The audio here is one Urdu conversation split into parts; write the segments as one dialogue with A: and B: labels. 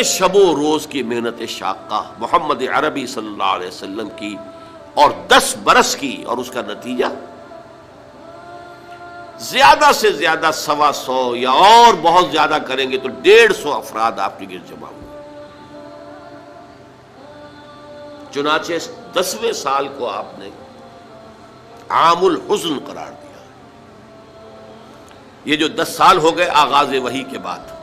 A: شب و روز کی محنت شاقہ محمد عربی صلی اللہ علیہ وسلم کی اور 10 برس کی، اور اس کا نتیجہ زیادہ سے زیادہ 125 یا اور بہت زیادہ کریں گے تو 150 افراد آپ کے گرد جمع ہوئے۔ چنانچہ 10ویں سال کو آپ نے عام الحزن قرار دیا۔ یہ جو 10 سال ہو گئے آغاز وحی کے بعد،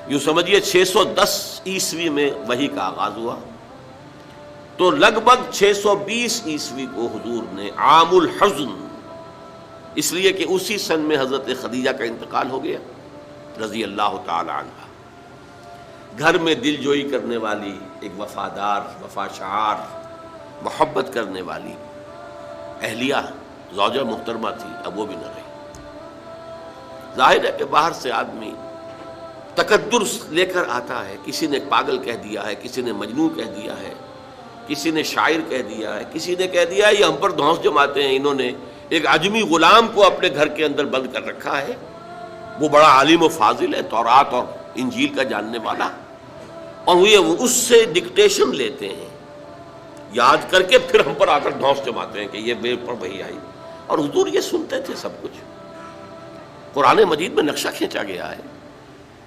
A: یوں سمجھیے 610 عیسوی میں وحی کا آغاز ہوا، تو لگ بھگ 620 عیسوی کو حضور نے عام الحزن، اس لیے کہ اسی سن میں حضرت خدیجہ کا انتقال ہو گیا رضی اللہ تعالی عنہ، گھر میں دل جوئی کرنے والی ایک وفادار، وفاشار، محبت کرنے والی اہلیہ زوجہ محترمہ تھی، اب وہ بھی نہ رہی۔ ظاہر ہے کہ باہر سے آدمی تقدر لے کر آتا ہے، کسی نے پاگل کہہ دیا ہے، کسی نے مجنون کہہ دیا ہے، کسی نے شاعر کہہ دیا ہے، کسی نے کہہ دیا ہے یہ ہم پر دھونس جماتے ہیں، انہوں نے ایک عجمی غلام کو اپنے گھر کے اندر بند کر رکھا ہے، وہ بڑا عالم و فاضل ہے، تورات اور انجیل کا جاننے والا، اور وہ اس سے ڈکٹیشن لیتے ہیں، یاد کر کے پھر ہم پر آ کر دھونس جماتے ہیں کہ یہ میرے پر وحی آئی۔ اور حضور یہ سنتے تھے سب کچھ، قرآن مجید میں نقشہ کھینچا گیا ہے،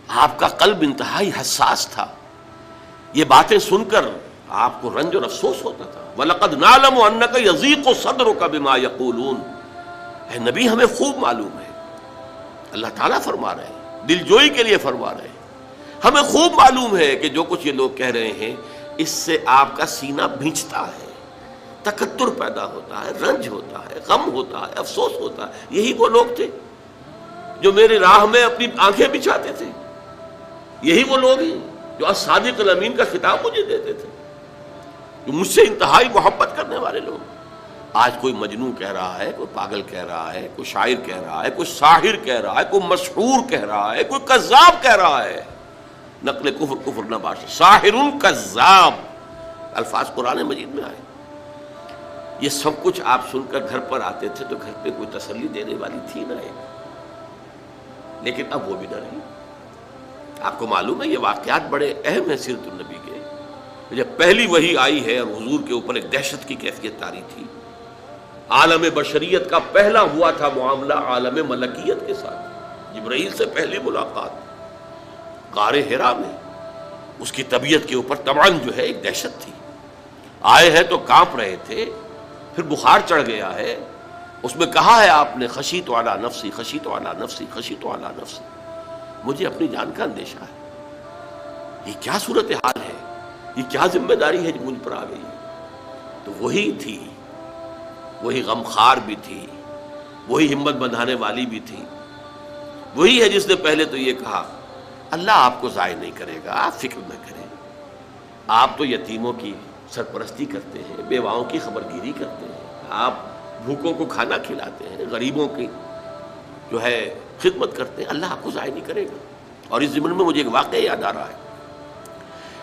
A: آپ کا قلب انتہائی حساس تھا، یہ باتیں سن کر آپ کو رنج اور افسوس ہوتا تھا۔ وَلَقَدْ نَعْلَمُ أَنَّكَ يَضِيقُ صَدْرُكَ بِمَا يَقُولُونَ، اے نبی ہمیں خوب معلوم ہے، اللہ تعالیٰ فرما رہے ہیں، دل جوئی کے لیے فرما رہے ہیں، ہمیں خوب معلوم ہے کہ جو کچھ یہ لوگ کہہ رہے ہیں اس سے آپ کا سینہ بھینچتا ہے، تکدر پیدا ہوتا ہے، رنج ہوتا ہے، غم ہوتا ہے، افسوس ہوتا ہے۔ یہی وہ لوگ تھے جو میری راہ میں اپنی آنکھیں بچھاتے تھے، یہی وہ لوگ ہیں جو الصادق الامین کا خطاب مجھے دیتے تھے، جو مجھ سے انتہائی محبت کرنے والے لوگ۔ آج کوئی مجنون کہہ رہا ہے، کوئی پاگل کہہ رہا ہے، کوئی شاعر کہہ رہا ہے، کوئی ساحر کہہ رہا ہے، کوئی مسحور کہہ رہا ہے، کوئی کذاب کہہ رہا ہے، نقل کفر کفر نہ باشد، ساحر کذاب الفاظ قرآن مجید میں آئے۔ یہ سب کچھ آپ سن کر گھر پر آتے تھے تو گھر پہ کوئی تسلی دینے والی تھی نہ ایک، لیکن اب وہ بھی نہ رہی۔ آپ کو معلوم ہے یہ واقعات بڑے اہم ہیں سیرت النبی کے۔ جب پہلی وحی آئی ہے اور حضور کے اوپر ایک دہشت کی کیفیت طاری تھی، عالم بشریت کا پہلا ہوا تھا معاملہ عالم ملکیت کے ساتھ، جبرائیل سے پہلی ملاقات غار حرا میں، اس کی طبیعت کے اوپر طبعاً جو ہے ایک دہشت تھی، آئے ہیں تو کانپ رہے تھے، پھر بخار چڑھ گیا ہے، اس میں کہا ہے آپ نے خشیت علی نفسی، خشیت علی نفسی، خشیت علی نفسی، مجھے اپنی جان کا اندیشہ ہے۔ یہ کیا صورتحال ہے، یہ کیا ذمہ داری ہے جو مجھ پر آ گئی ہے؟ تو وہی تھی، وہی غمخوار بھی تھی، وہی ہمت بندھانے والی بھی تھی، وہی ہے جس نے پہلے تو یہ کہا اللہ آپ کو ضائع نہیں کرے گا، آپ فکر نہ کریں، آپ تو یتیموں کی سرپرستی کرتے ہیں، بیواؤں کی خبرگیری کرتے ہیں، آپ بھوکوں کو کھانا کھلاتے ہیں، غریبوں کی جو ہے خدمت کرتے ہیں، اللہ آپ کو ضائع نہیں کرے گا۔ اور اس ضمن میں مجھے ایک واقعہ یاد آ رہا ہے،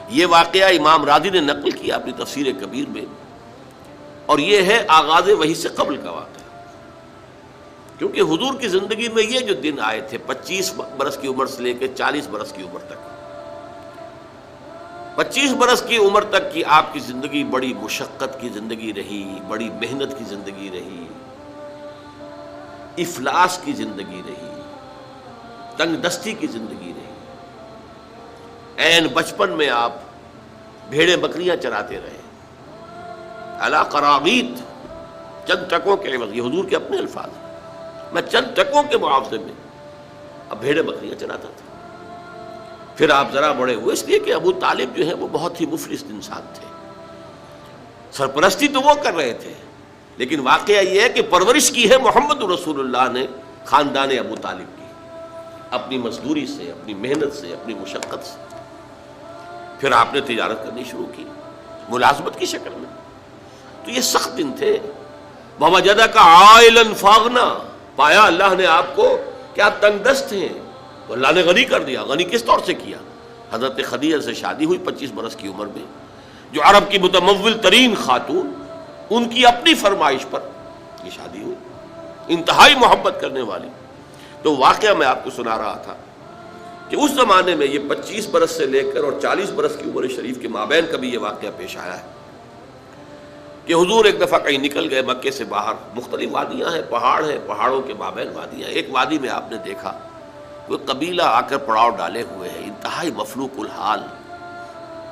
A: یہ واقعہ امام راضی نے نقل کیا اپنی تفسیر کبیر میں، اور یہ ہے آغاز وحی سے قبل کا واقعہ، کیونکہ حضور کی زندگی میں یہ جو دن آئے تھے 25 برس کی عمر سے لے کے 40 برس کی عمر تک، 25 برس کی عمر تک کی آپ کی زندگی بڑی مشقت کی زندگی رہی، بڑی محنت کی زندگی رہی، افلاس کی زندگی رہی، تنگ دستی کی زندگی رہی۔ عین بچپن میں آپ بھیڑیں بکریاں چراتے رہے، علی قراغیت، چند ٹکوں کے عوض، یہ حضور کے اپنے الفاظ ہیں، میں چند ٹکوں کے معاوضے میں اب بھیڑیں بکریاں چراتا تھا۔ پھر آپ ذرا بڑے ہوئے، اس لیے کہ ابو طالب جو ہے وہ بہت ہی مفلس انسان تھے، سرپرستی تو وہ کر رہے تھے، لیکن واقعہ یہ ہے کہ پرورش کی ہے محمد رسول اللہ نے خاندان ابو طالب کی، اپنی مزدوری سے، اپنی محنت سے، اپنی مشقت سے۔ پھر آپ نے تجارت کرنی شروع کی ملازمت کی شکل میں، تو یہ سخت دن تھے۔ وَوَجَدَكَ عَائِلًا فَأَغْنَىٰ، پایا اللہ نے آپ کو کہ آپ تنگ دست ہیں، تو اللہ نے غنی کر دیا۔ غنی کس طور سے کیا؟ حضرت خدیجہ سے شادی ہوئی 25 برس کی عمر میں، جو عرب کی متمول ترین خاتون، ان کی اپنی فرمائش پر یہ شادی ہوئی، انتہائی محبت کرنے والی۔ تو واقعہ میں آپ کو سنا رہا تھا کہ اس زمانے میں یہ 25 برس سے لے کر اور 40 برس کی عمر شریف کے مابین کبھی یہ واقعہ پیش آیا ہے کہ حضور ایک دفعہ کہیں نکل گئے مکے سے باہر. مختلف وادیاں ہیں، پہاڑ ہیں، پہاڑوں کے مابین وادیاں. ایک وادی میں آپ نے دیکھا کوئی قبیلہ آ کر پڑاؤ ڈالے ہوئے ہے، انتہائی مفلوق الحال،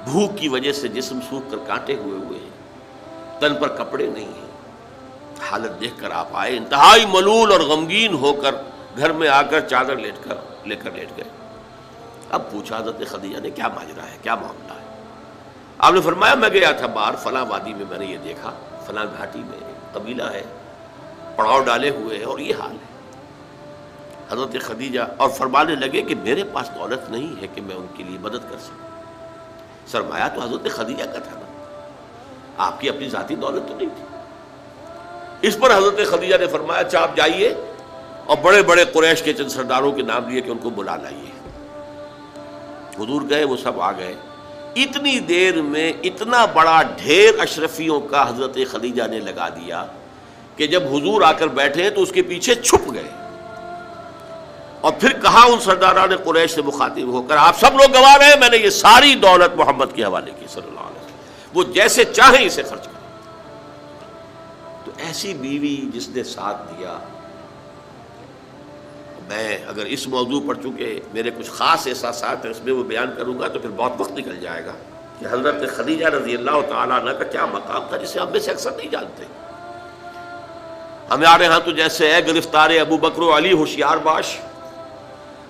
A: بھوک کی وجہ سے جسم سوکھ کر کانٹے ہوئے ہیں، تن پر کپڑے نہیں ہیں. حالت دیکھ کر آپ آئے، انتہائی ملول اور غمگین ہو کر گھر میں آ کر چادر لے کر لیٹ گئے. اب پوچھا حضرت خدیجہ نے کیا ماجرا ہے، کیا معاملہ ہے؟ آپ نے فرمایا میں گیا تھا باہر فلاں وادی میں، میں نے یہ دیکھا فلاں گھاٹی میں قبیلہ ہے، پڑاؤ ڈالے ہوئے ہیں اور یہ حال ہے. حضرت خدیجہ اور فرمانے لگے کہ میرے پاس دولت نہیں ہے کہ میں ان کے لیے مدد کر سکوں. سرمایہ تو حضرت خدیجہ کا تھا نا، آپ کی اپنی ذاتی دولت تو نہیں تھی. اس پر حضرت خدیجہ نے فرمایا اچھا آپ جائیے اور بڑے بڑے قریش کے چند سرداروں کے نام لیے کہ ان کو بلا لائیے. حضور گئے، وہ سب آ گئے. اتنی دیر میں اتنا بڑا ڈھیر اشرفیوں کا حضرت خدیجہ نے لگا دیا کہ جب حضور آ کر بیٹھے تو اس کے پیچھے چھپ گئے اور پھر کہا ان سرداران قریش سے مخاطب ہو کر آپ سب لوگ گواہ رہے، میں نے یہ ساری دولت محمد کے حوالے کی صلی اللہ علیہ وسلم، وہ جیسے چاہیں اسے خرچ کریں. تو ایسی بیوی جس نے ساتھ دیا. میں اگر اس موضوع پر چونکہ میرے کچھ خاص احساسات ہیں اس میں وہ بیان کروں گا تو پھر بہت وقت نکل جائے گا کہ حضرت خدیجہ رضی اللہ تعالیٰ عنہ کا کیا مقام تھا جسے ہم میں سے اکثر نہیں جانتے. ہمارے ہاں تو جیسے ہے گرفتار ابو بکر و علی ہوشیار باش،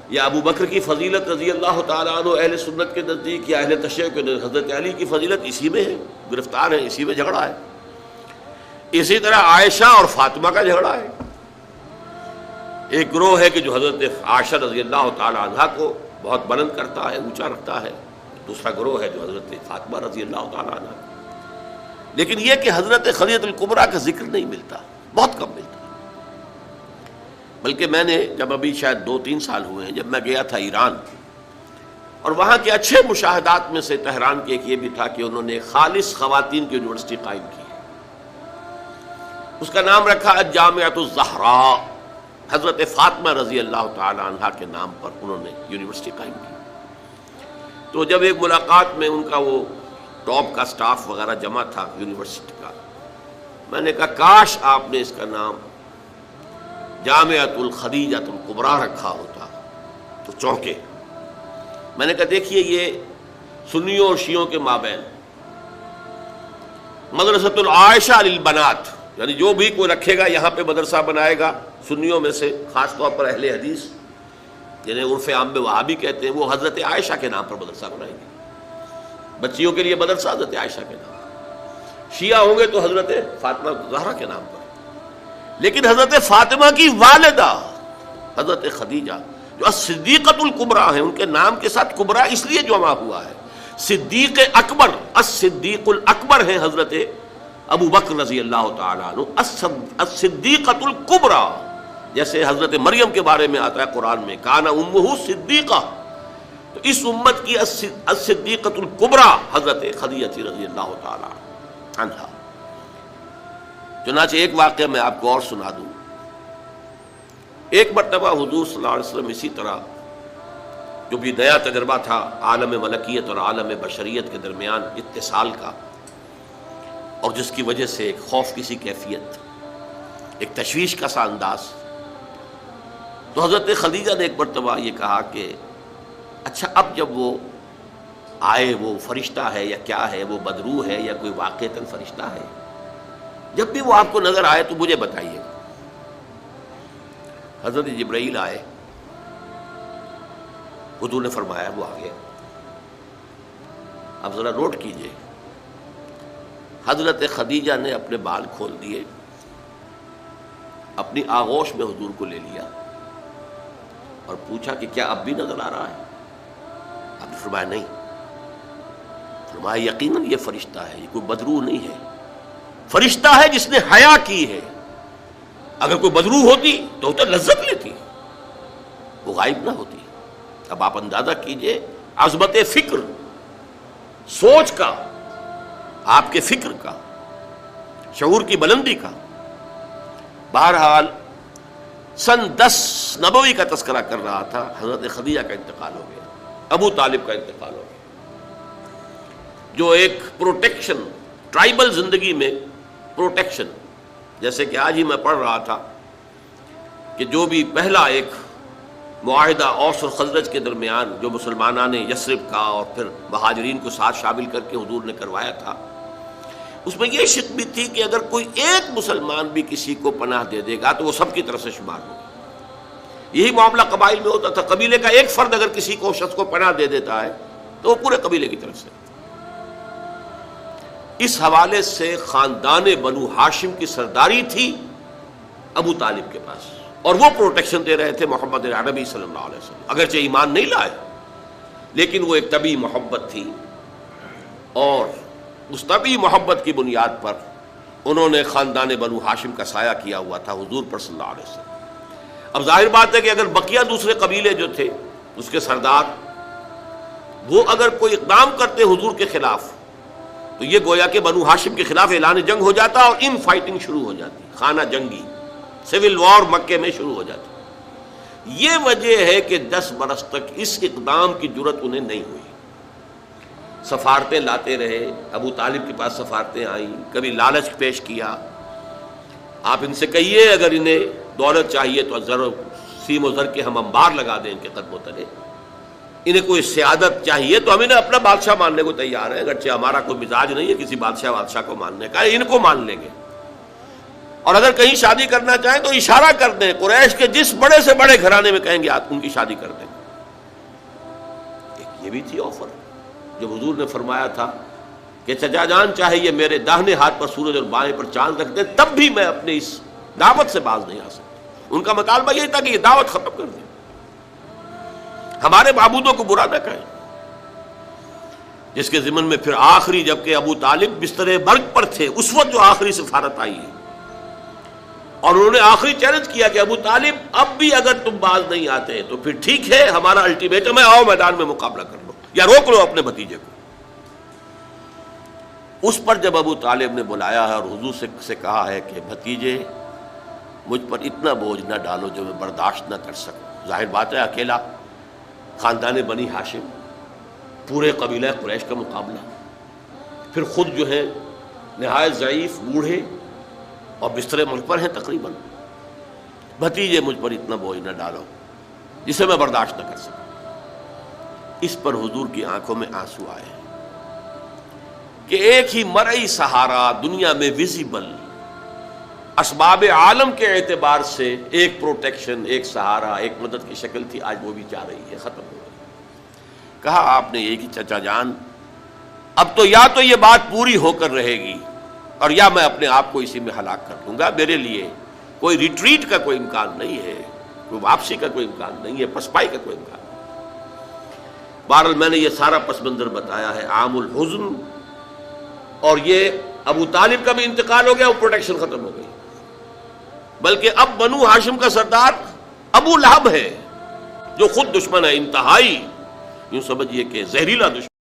A: یا ابو بکر کی فضیلت رضی اللہ تعالیٰ عنہ اہل سنت کے نزدیک یا اہل تشیع کے حضرت علی کی فضیلت اسی میں ہے، گرفتار ہے، اسی میں جھگڑا ہے. اسی طرح عائشہ اور فاطمہ کا جھگڑا ہے. ایک گروہ ہے کہ جو حضرت عائشہ رضی اللہ تعالیٰ عنہ کو بہت بلند کرتا ہے، اونچا رکھتا ہے. دوسرا گروہ ہے جو حضرت فاطمہ رضی اللہ تعالیٰ عنہ. لیکن یہ کہ حضرت خدیجہ الکبریٰ کا ذکر نہیں ملتا، بہت کم ملتا. بلکہ میں نے جب ابھی شاید 2-3 سال ہوئے ہیں جب میں گیا تھا ایران، اور وہاں کے اچھے مشاہدات میں سے تہران کے ایک یہ بھی تھا کہ انہوں نے خالص خواتین کی یونیورسٹی قائم کی. اس کا نام رکھا الجامعۃ الزہراء. حضرت فاطمہ رضی اللہ تعالی عنہا کے نام پر انہوں نے یونیورسٹی قائم کی. تو جب ایک ملاقات میں ان کا وہ ٹاپ کا سٹاف وغیرہ جمع تھا یونیورسٹی کا، میں نے کہا کاش آپ نے اس کا نام جامعۃ الخدیجۃ الکبریٰ رکھا ہوتا تو چونکے. میں نے کہا دیکھیے یہ سنیوں اور شیعوں کے مابین مدرسۃ العائشہ للبنات، یعنی جو بھی کوئی رکھے گا یہاں پہ مدرسہ بنائے گا سنیوں میں سے، خاص طور پر اہل حدیث جنہیں عرف عام میں وہابی کہتے ہیں، وہ حضرت عائشہ کے نام پر مدرسہ بنائیں گے. بچیوں کے لیے مدرسہ حضرت عائشہ کے نام پر. شیعہ ہوں گے تو حضرت فاطمہ زہرا کے نام پر. لیکن حضرت فاطمہ کی والدہ حضرت خدیجہ جو صدیقۃ الکبریٰ ہیں، ان کے نام کے ساتھ کبریٰ اس لیے جمع ہوا ہے. صدیق اکبر، الصدیق الاکبر ہیں حضرت ابو بکر رضی اللہ تعالیٰ عنہ. الصدیقۃ الکبریٰ جیسے حضرت مریم کے بارے میں آتا ہے قرآن میں کان امہ صدیقہ، تو اس امت کی الصدیقۃ الکبریٰ حضرت خدیجہ رضی اللہ تعالیٰ عنہا. چنانچہ ایک واقعہ میں آپ کو اور سنا دوں. ایک مرتبہ حضور صلی اللہ علیہ وسلم اسی طرح جو بھی نیا تجربہ تھا عالم ملکیت اور عالم بشریت کے درمیان اتصال کا، اور جس کی وجہ سے ایک خوف کی سی کیفیت، ایک تشویش کا سا انداز. تو حضرت خدیجہ نے ایک مرتبہ یہ کہا کہ اچھا اب جب وہ آئے وہ فرشتہ ہے یا کیا ہے، وہ بدروح ہے یا کوئی واقعتاً فرشتہ ہے، جب بھی وہ آپ کو نظر آئے تو مجھے بتائیے گا. حضرت جبرائیل آئے، حضور نے فرمایا وہ آ گیا. اب ذرا نوٹ کیجئے، حضرت خدیجہ نے اپنے بال کھول دیے، اپنی آغوش میں حضور کو لے لیا اور پوچھا کہ کیا اب بھی نظر آ رہا ہے؟ آپ نے فرمایا نہیں. فرمایا یقیناً یہ فرشتہ ہے، یہ کوئی بدروح نہیں ہے، فرشتہ ہے جس نے حیا کی ہے. اگر کوئی بدروح ہوتی تو لذت لیتی، وہ غائب نہ ہوتی. اب آپ اندازہ کیجئے عظمت فکر، سوچ کا، آپ کے فکر کا، شعور کی بلندی کا. بہرحال سن 10 نبوی کا تذکرہ کر رہا تھا، حضرت خدیجہ کا انتقال ہو گیا، ابو طالب کا انتقال ہو گیا، جو ایک پروٹیکشن، ٹرائبل زندگی میں پروٹیکشن، جیسے کہ آج ہی میں پڑھ رہا تھا کہ جو بھی پہلا ایک معاہدہ اوس اور خزرج کے درمیان جو مسلمانان نے یثرب کا اور پھر مہاجرین کو ساتھ شامل کر کے حضور نے کروایا تھا، اس میں یہ شک بھی تھی کہ اگر کوئی ایک مسلمان بھی کسی کو پناہ دے دے گا تو وہ سب کی طرف سے شمار ہوگا۔ یہی معاملہ قبائل میں ہوتا تھا، قبیلے کا ایک فرد اگر کسی کو شخص کو پناہ دے دیتا ہے تو وہ پورے قبیلے کی طرف سے۔ اس حوالے سے خاندان بنو ہاشم کی سرداری تھی ابو طالب کے پاس، اور وہ پروٹیکشن دے رہے تھے محمد عربی صلی اللہ علیہ وسلم، اگرچہ ایمان نہیں لائے لیکن وہ ایک طبی محبت تھی، اور اس طبی محبت کی بنیاد پر انہوں نے خاندان بنو ہاشم کا سایہ کیا ہوا تھا حضور پر صلی اللہ علیہ وسلم۔ اب ظاہر بات ہے کہ اگر بقیہ دوسرے قبیلے جو تھے اس کے سردار وہ اگر کوئی اقدام کرتے حضور کے خلاف تو یہ گویا کہ بنو ہاشم کے خلاف اعلان جنگ ہو جاتا اور ان فائٹنگ شروع ہو جاتی، خانہ جنگی، سول وار مکے میں شروع ہو جاتی۔ یہ وجہ ہے کہ 10 برس تک اس اقدام کی جرت انہیں نہیں ہوئی۔ سفارتیں لاتے رہے، ابو طالب کے پاس سفارتیں آئیں، کبھی لالچ پیش کیا، آپ ان سے کہیے اگر انہیں دولت چاہیے تو سیم و زر کے ہم انبار لگا دیں ان کے قدموں تلے، انہیں کوئی سیادت چاہیے تو ہم انہیں اپنا بادشاہ ماننے کو تیار ہیں، اگرچہ ہمارا کوئی مزاج نہیں ہے کسی بادشاہ کو ماننے کا، ان کو مان لیں گے، اور اگر کہیں شادی کرنا چاہیں تو اشارہ کر دیں، قریش کے جس بڑے سے بڑے گھرانے میں کہیں گے آپ ان کی شادی کر دیں۔ ایک یہ بھی تھی آفر جب حضور نے فرمایا تھا کہ چچا جان چاہے یہ میرے داہنے ہاتھ پر سورج اور بائیں پر چاند رکھ دیں تب بھی میں اپنے اس دعوت سے باز نہیں آ سکتا۔ ان کا مطالبہ یہی تھا کہ یہ دعوت ختم کر دیں، ہمارے معبودوں کو برا نہ کہیں، جس کے ضمن میں پھر آخری جبکہ ابو طالب بستر مرگ پر تھے اس وقت جو آخری سفارت آئی ہے، اور انہوں نے آخری چیلنج کیا کہ ابو طالب اب بھی اگر تم باز نہیں آتے تو پھر ٹھیک ہے، ہمارا الٹیمیٹم ہے، آؤ میدان میں مقابلہ کر لو یا روک لو اپنے بھتیجے کو۔ اس پر جب ابو طالب نے بلایا ہے اور حضور سے کہا ہے کہ بھتیجے مجھ پر اتنا بوجھ نہ ڈالو جو میں برداشت نہ کر سکوں، ظاہر بات ہے اکیلا خاندان بنی ہاشم، پورے قبیلہ قریش کا مقابلہ، پھر خود جو ہے نہایت ضعیف، بوڑھے اور بستر مرگ پر ہیں تقریباً، بھتیجے مجھ پر اتنا بوجھ نہ ڈالو جسے میں برداشت نہ کر سکوں۔ اس پر حضور کی آنکھوں میں آنسو آئے کہ ایک ہی مرئی سہارا دنیا میں ویزیبل اسباب عالم کے اعتبار سے ایک پروٹیکشن، ایک سہارا، ایک مدد کی شکل تھی، آج وہ بھی جا رہی ہے، ختم ہو گئی۔ کہا آپ نے یہ کہ چچا جان اب تو یا تو یہ بات پوری ہو کر رہے گی اور یا میں اپنے آپ کو اسی میں ہلاک کر دوں گا، میرے لیے کوئی ریٹریٹ کا کوئی امکان نہیں ہے، کوئی واپسی کا کوئی امکان نہیں ہے، پسپائی کا کوئی امکان نہیں۔ بہرحال میں نے یہ سارا پس منظر بتایا ہے عام الحزن، اور یہ ابو طالب کا بھی انتقال ہو گیا، وہ پروٹیکشن ختم ہو گئی، بلکہ اب بنو ہاشم کا سردار ابو لہب ہے جو خود دشمن ہے انتہائی، یوں سمجھیے کہ زہریلا دشمن۔